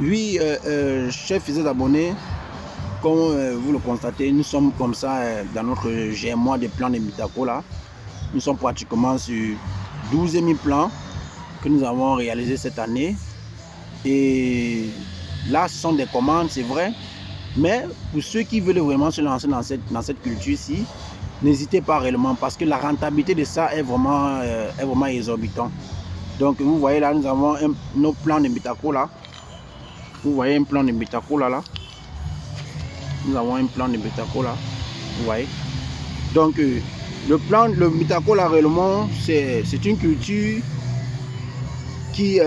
Oui, chers fidèles abonnés, comme vous le constatez, nous sommes comme ça dans notre GMO des plans de Mbitako là. Nous sommes pratiquement sur 12 000 plans que nous avons réalisés cette année. Et là, ce sont des commandes, c'est vrai. Mais pour ceux qui veulent vraiment se lancer dans cette culture-ci, n'hésitez pas réellement parce que la rentabilité de ça est vraiment exorbitant. Donc vous voyez là, nous avons nos plans de Mbitako là. Vous voyez un plan de Mbitako là. Nous avons un plan de Mbitako là. Vous voyez. Donc le Mbitako là réellement, c'est une culture qui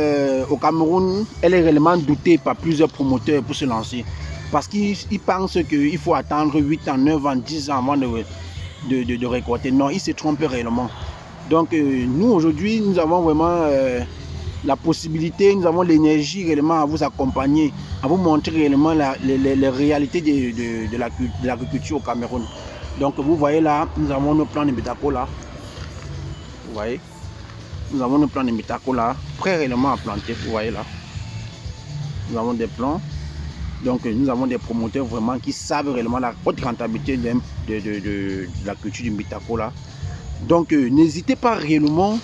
au Cameroun, elle est réellement doutée par plusieurs promoteurs pour se lancer. Parce qu'ils pensent qu'il faut attendre 8 ans, 9 ans, 10 ans avant de récolter. Non, ils se trompent réellement. Donc nous aujourd'hui, nous avons vraiment la possibilité, nous avons l'énergie réellement à vous accompagner, à vous montrer réellement les réalités de l'agriculture au Cameroun. Donc vous voyez là, nous avons nos plans de Mbitako là. Vous voyez, nous avons nos plans de Mbitako là, prêts réellement à planter. Vous voyez là, nous avons des plans. Donc nous avons des promoteurs vraiment qui savent réellement la haute rentabilité de la culture du Mbitako là. Donc n'hésitez pas réellement,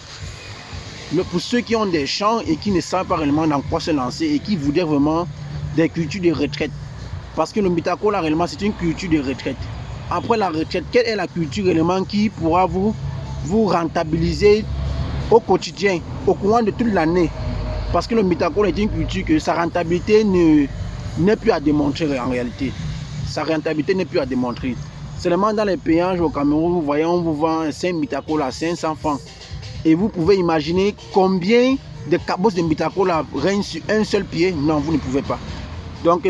pour ceux qui ont des champs et qui ne savent pas réellement dans quoi se lancer et qui voudraient vraiment des cultures de retraite. Parce que le Mbitako là réellement c'est une culture de retraite. Après la retraite, quelle est la culture réellement qui pourra vous rentabiliser au quotidien, au courant de toute l'année? Parce que le Mbitako est une culture que sa rentabilité n'est plus à démontrer en réalité. Sa rentabilité n'est plus à démontrer. Seulement dans les péages au Cameroun, vous voyez, on vous vend 5 Mbitako là, 500 francs. Et vous pouvez imaginer combien de cabosses de Mbitako là règnent sur un seul pied. Non, vous ne pouvez pas. Donc,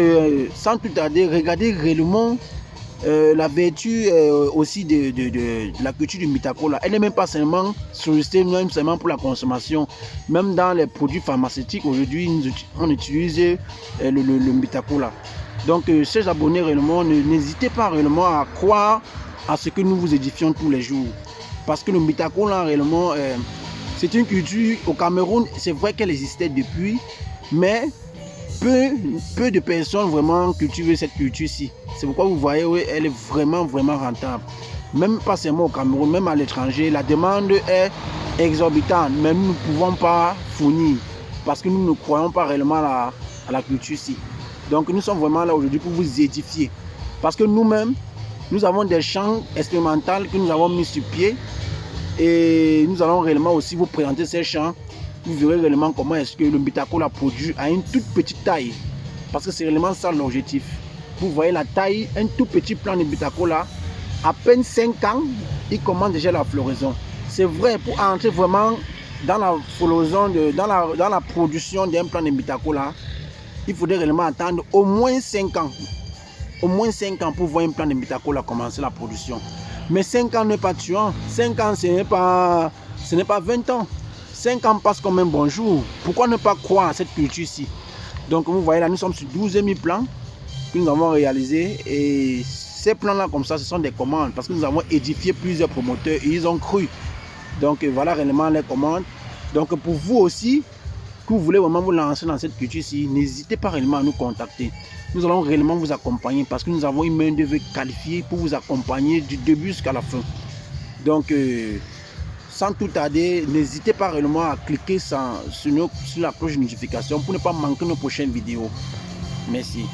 sans tout tarder, regardez réellement la vertu aussi de la culture du Mbitako là. Elle n'est même pas seulement sollicitée, même seulement pour la consommation. Même dans les produits pharmaceutiques, aujourd'hui, on utilise le Mbitako là. Donc, chers abonnés, réellement, n'hésitez pas réellement à croire à ce que nous vous édifions tous les jours. Parce que le Mbitako là, réellement, c'est une culture au Cameroun. C'est vrai qu'elle existait depuis, mais peu de personnes vraiment cultivent cette culture-ci. C'est pourquoi vous voyez, oui, elle est vraiment rentable. Même pas seulement au Cameroun, même à l'étranger, la demande est exorbitante, mais nous ne pouvons pas fournir parce que nous ne croyons pas réellement à la culture-ci. Donc nous sommes vraiment là aujourd'hui pour vous édifier. Parce que nous-mêmes, nous avons des champs expérimentaux que nous avons mis sur pied et nous allons réellement aussi vous présenter ces champs. Vous verrez réellement comment est-ce que le Mbitako la produit à une toute petite taille. Parce que c'est réellement ça l'objectif. Vous voyez la taille, un tout petit plant de Mbitako là, à peine 5 ans, il commence déjà la floraison. C'est vrai, pour entrer vraiment dans la floraison, dans la production d'un plant de Mbitako là, il faudrait réellement attendre au moins 5 ans. Au moins 5 ans pour voir un plant de Mbitako là commencer la production. Mais 5 ans n'est pas tuant. 5 ans, ce n'est pas 20 ans. 5 ans passent comme un bonjour. Pourquoi ne pas croire à cette culture-ci? Donc vous voyez là, nous sommes sur 12 000 plans que nous avons réalisés. Et ces plans-là comme ça, ce sont des commandes. Parce que nous avons édifié plusieurs promoteurs et ils ont cru. Donc voilà réellement les commandes. Donc pour vous aussi, que vous voulez vraiment vous lancer dans cette culture-ci, n'hésitez pas réellement à nous contacter. Nous allons réellement vous accompagner parce que nous avons une main-d'œuvre qualifiée pour vous accompagner du début jusqu'à la fin. Donc sans tout tarder, n'hésitez pas réellement à cliquer sur la cloche de notification pour ne pas manquer nos prochaines vidéos. Merci.